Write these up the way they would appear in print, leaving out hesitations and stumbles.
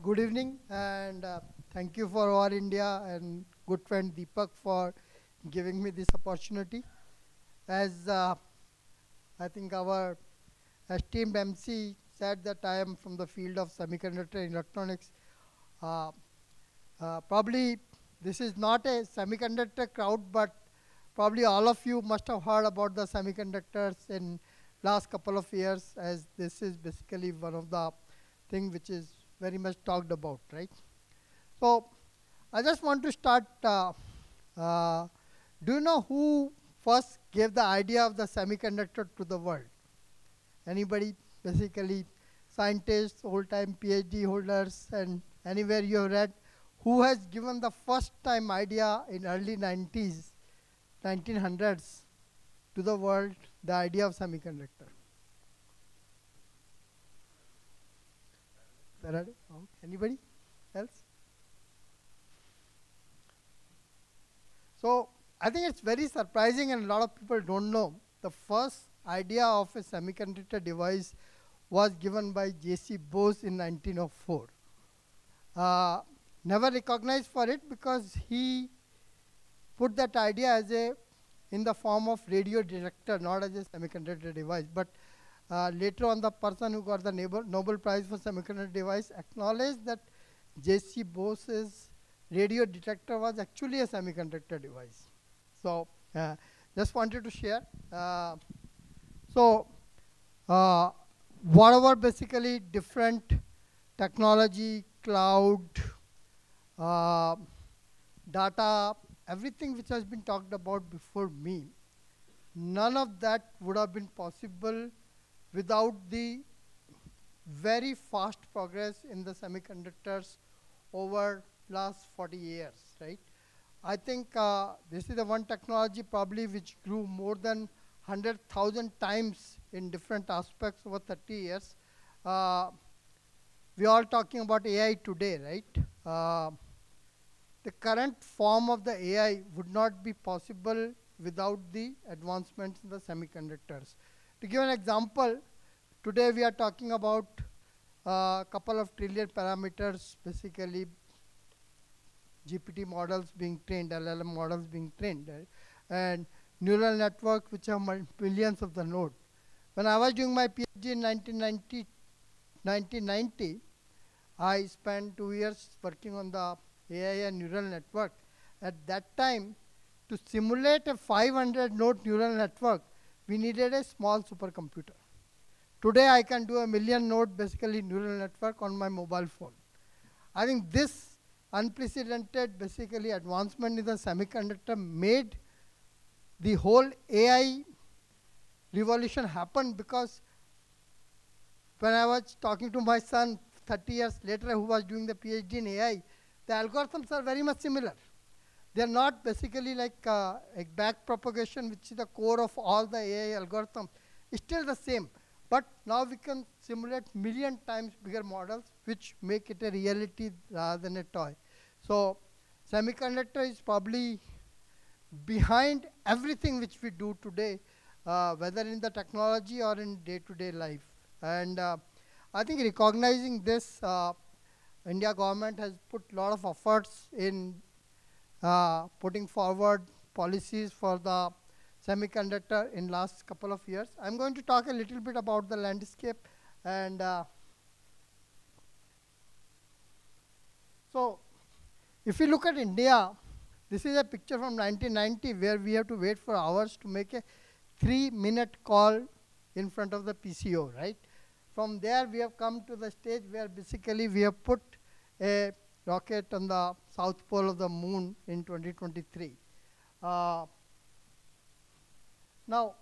Good evening, and thank you for All India and good friend Deepak for giving me this opportunity. As I think our esteemed MC said that I am from the field of semiconductor electronics. Uh, Probably this is not a semiconductor crowd, but probably all of you must have heard about the semiconductors in last couple of years, as this is basically one of the thing which is very much talked about, right? So I just want to start. Uh, do you know who first gave the idea of the semiconductor to the world? Anybody? Basically, scientists, old-time PhD holders, and anywhere you have read, who has given the first time idea in early 90s, 1900s, to the world, the idea of semiconductor? Faraday? Oh, anybody else? So I think it's very surprising, and a lot of people don't know. The first idea of a semiconductor device was given by J.C. Bose in 1904. Never recognized for it because he put that idea as in the form of radio detector, not as a semiconductor device. But later on, the person who got the Nobel Prize for Semiconductor Device acknowledged that J.C. Bose's radio detector was actually a semiconductor device. So just wanted to share. So whatever basically different technology, cloud, data, everything which has been talked about before me, none of that would have been possible without the very fast progress in the semiconductors over last 40 years, right? I think this is the one technology probably which grew more than 100,000 times in different aspects over 30 years. We are all talking about AI today, right? The current form of the AI would not be possible without the advancements in the semiconductors. To give an example, today we are talking about a couple of trillion parameters, basically GPT models being trained, LLM models being trained, right? And neural network which have millions of the node. When I was doing my PhD in 1990, I spent 2 years working on the AI and neural network. At that time, to simulate a 500 node neural network, we needed a small supercomputer. Today, I can do a million node basically neural network on my mobile phone. I think this unprecedented basically advancement in the semiconductor made the whole AI revolution happen, because when I was talking to my son 30 years later who was doing the PhD in AI, the algorithms are very much similar. They are not basically like a back propagation, which is the core of all the AI algorithms. It's still the same. But now we can simulate million times bigger models, which make it a reality rather than a toy. So semiconductor is probably behind everything which we do today, whether in the technology or in day-to-day life. And I think recognizing this, India government has put a lot of efforts in putting forward policies for the semiconductor in last couple of years. I'm going to talk a little bit about the landscape. And so if you look at India, this is a picture from 1990 where we have to wait for hours to make a 3-minute call in front of the PCO, right? From there, we have come to the stage where basically we have put a rocket on the south pole of the moon in 2023. Now,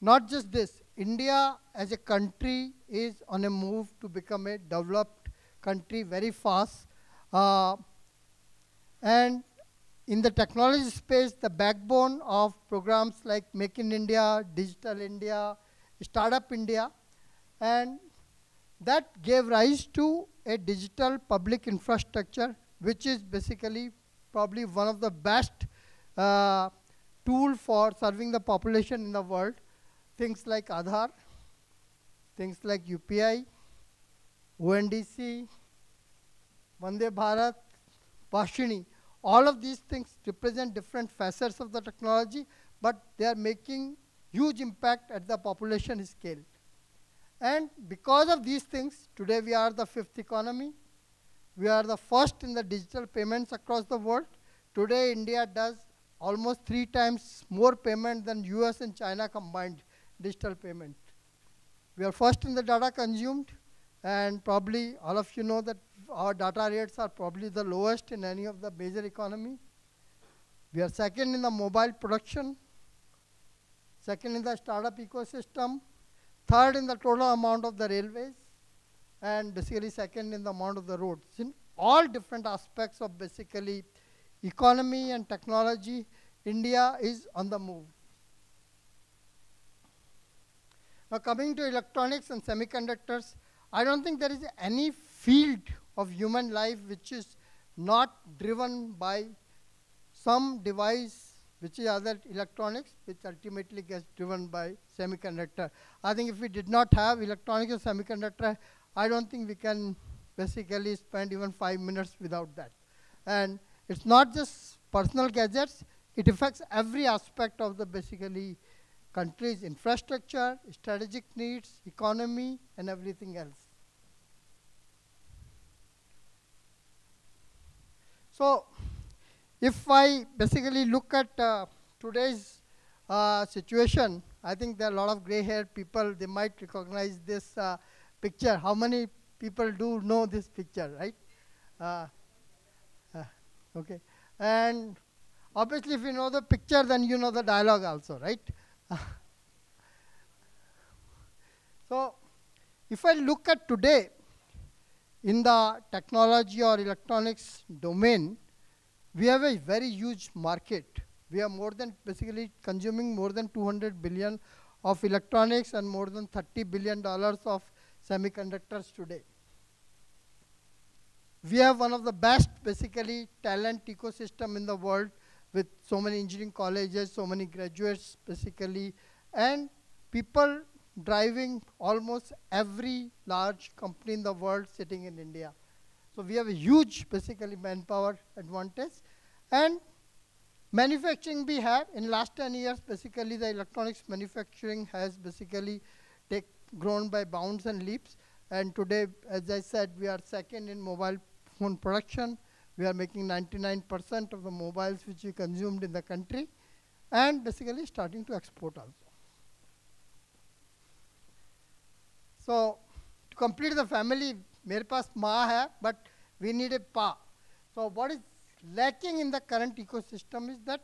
not just this, India as a country is on a move to become a developed country very fast. And in the technology space, the backbone of programs like Make in India, Digital India, Startup India, and that gave rise to a digital public infrastructure, which is basically probably one of the best tool for serving the population in the world. Things like Aadhaar, things like UPI, ONDC, Vande Bharat, Pashini. All of these things represent different facets of the technology, but they are making huge impact at the population scale. And because of these things, today we are the fifth economy. We are the first in the digital payments across the world. Today, India does almost 3 times more payment than US and China combined digital payment. We are first in the data consumed, and probably all of you know that our data rates are probably the lowest in any of the major economy. We are second in the mobile production, second in the startup ecosystem, third in the total amount of the railways, and basically second in the amount of the roads. In all different aspects of basically economy and technology, India is on the move. Now coming to electronics and semiconductors, I don't think there is any field of human life which is not driven by some device which is other electronics, which ultimately gets driven by semiconductor. I think if we did not have electronics and semiconductor, I don't think we can basically spend even 5 minutes without that. And it's not just personal gadgets, it affects every aspect of the basically country's infrastructure, strategic needs, economy, and everything else. So, if I basically look at today's situation, I think there are a lot of gray-haired people, they might recognize this picture. How many people do know this picture, right? Okay. And obviously, if you know the picture, then you know the dialogue also, right? So, if I look at today, in the technology or electronics domain, we have a very huge market. We are more than basically consuming more than 200 billion of electronics and more than $30 billion of semiconductors today. We have one of the best basically talent ecosystem in the world with so many engineering colleges, so many graduates basically, and people driving almost every large company in the world sitting in India. So we have a huge basically manpower advantage. And manufacturing we have in last 10 years, basically the electronics manufacturing has basically grown by bounds and leaps. And today, as I said, we are second in mobile phone production. We are making 99% of the mobiles which we consumed in the country, and basically starting to export also. So, to complete the family, mere paas maa hai, but we need a pa. So, what is lacking in the current ecosystem is that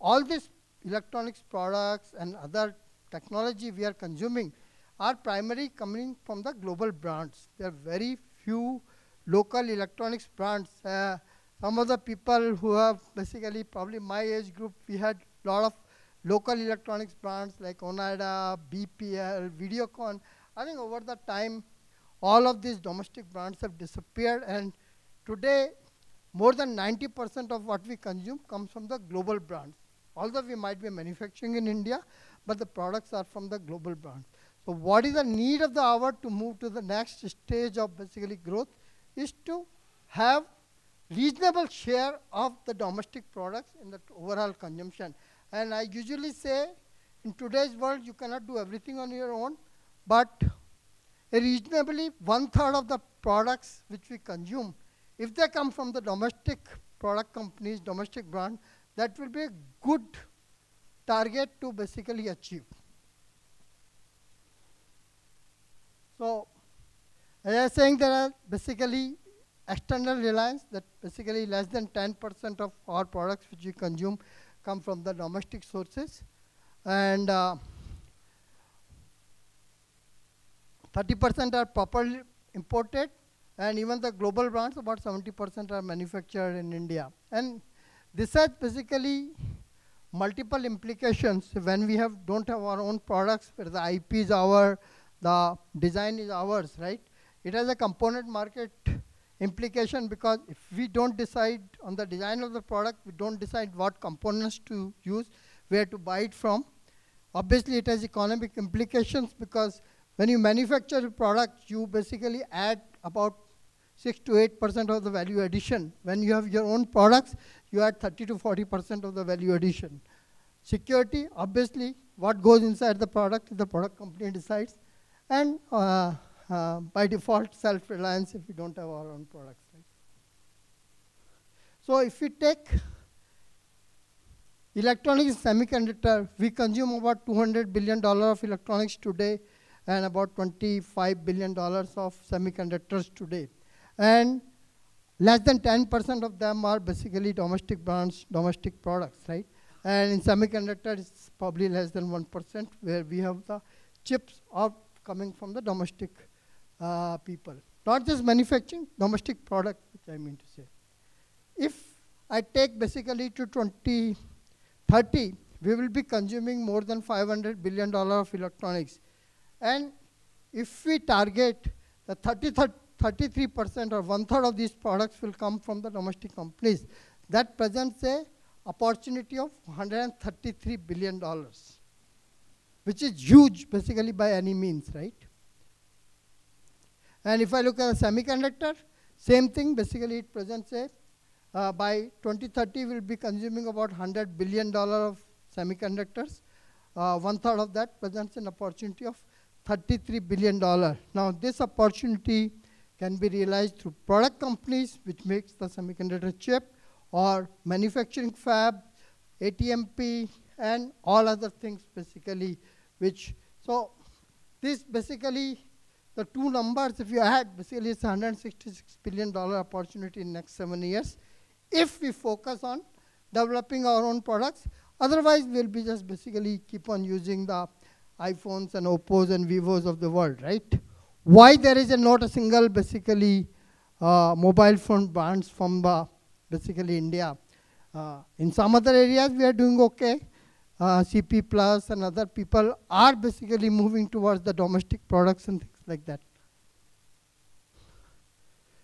all these electronics products and other technology we are consuming are primarily coming from the global brands. There are very few local electronics brands. Some of the people who have basically probably my age group, we had a lot of local electronics brands like Oneida, BPL, Videocon. I think over the time, all of these domestic brands have disappeared, and today, more than 90% of what we consume comes from the global brands. Although we might be manufacturing in India, but the products are from the global brands. So what is the need of the hour to move to the next stage of basically growth is to have reasonable share of the domestic products in the overall consumption. And I usually say, in today's world, you cannot do everything on your own, but a reasonably 1/3 of the products which we consume, if they come from the domestic product companies, domestic brand, that will be a good target to basically achieve. So, as I was saying, there are basically external reliance that basically less than 10% of our products which we consume come from the domestic sources, and 30% are properly imported, and even the global brands, about 70% are manufactured in India. And this has basically multiple implications when we don't have our own products, where the IP is ours, the design is ours, right? It has a component market implication, because if we don't decide on the design of the product, we don't decide what components to use, where to buy it from. Obviously, it has economic implications, because when you manufacture a product, you basically add about 6 to 8% of the value addition. When you have your own products, you add 30 to 40% of the value addition. Security, obviously, what goes inside the product, the product company decides. And by default, self-reliance if we don't have our own products. Right? So if we take electronics semiconductor, we consume about $200 billion of electronics today and about $25 billion of semiconductors today. And less than 10% of them are basically domestic brands, domestic products, right? And in semiconductor, it's probably less than 1%, where we have the chips are coming from the domestic people. Not just manufacturing, domestic product, which I mean to say. If I take basically to 2030, we will be consuming more than $500 billion of electronics. And if we target the 33% or 1/3 of these products will come from the domestic companies, that presents a opportunity of $133 billion, which is huge basically by any means, right? And if I look at a semiconductor, same thing, basically it presents a, by 2030 we'll be consuming about $100 billion of semiconductors. 1/3 of that presents an opportunity of $33 billion. Now this opportunity can be realized through product companies, which makes the semiconductor chip, or manufacturing fab, ATMP, and all other things basically, which, so this basically, the two numbers, if you add, basically it's $166 billion opportunity in next 7 years, if we focus on developing our own products. Otherwise, we'll be just basically keep on using the iPhones and Oppos and Vivos of the world, right? Why there is not a single basically mobile phone brands from basically India? In some other areas we are doing okay. CP Plus and other people are basically moving towards the domestic products and things like that.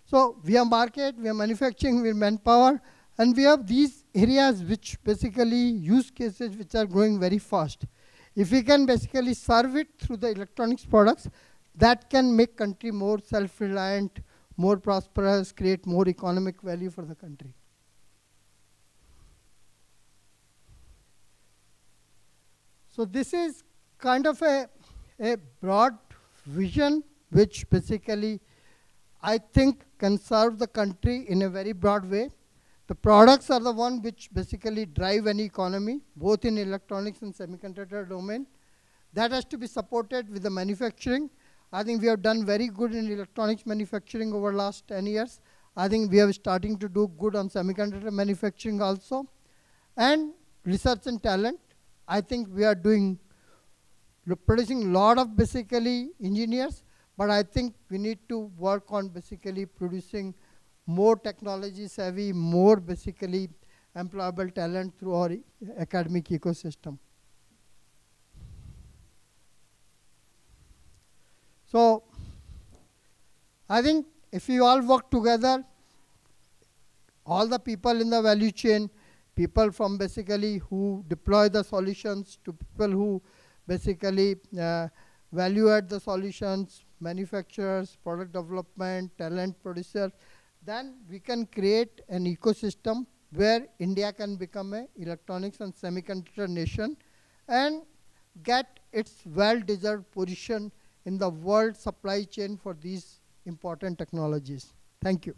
So we have market, we have manufacturing, we have manpower, and we have these areas which basically use cases which are growing very fast. If we can basically serve it through the electronics products, that can make country more self-reliant, more prosperous, create more economic value for the country. So this is kind of a broad vision which basically I think can serve the country in a very broad way. The products are the one which basically drive any economy, both in electronics and semiconductor domain. That has to be supported with the manufacturing. I think we have done very good in electronics manufacturing over last 10 years. I think we are starting to do good on semiconductor manufacturing also. And research and talent, I think we are producing a lot of basically engineers, but I think we need to work on basically producing more technology savvy, more basically employable talent through our academic ecosystem. So I think if we all work together, all the people in the value chain, people from basically who deploy the solutions to people who basically value add the solutions, manufacturers, product development, talent producer, then we can create an ecosystem where India can become an electronics and semiconductor nation and get its well-deserved position in the world supply chain for these important technologies. Thank you.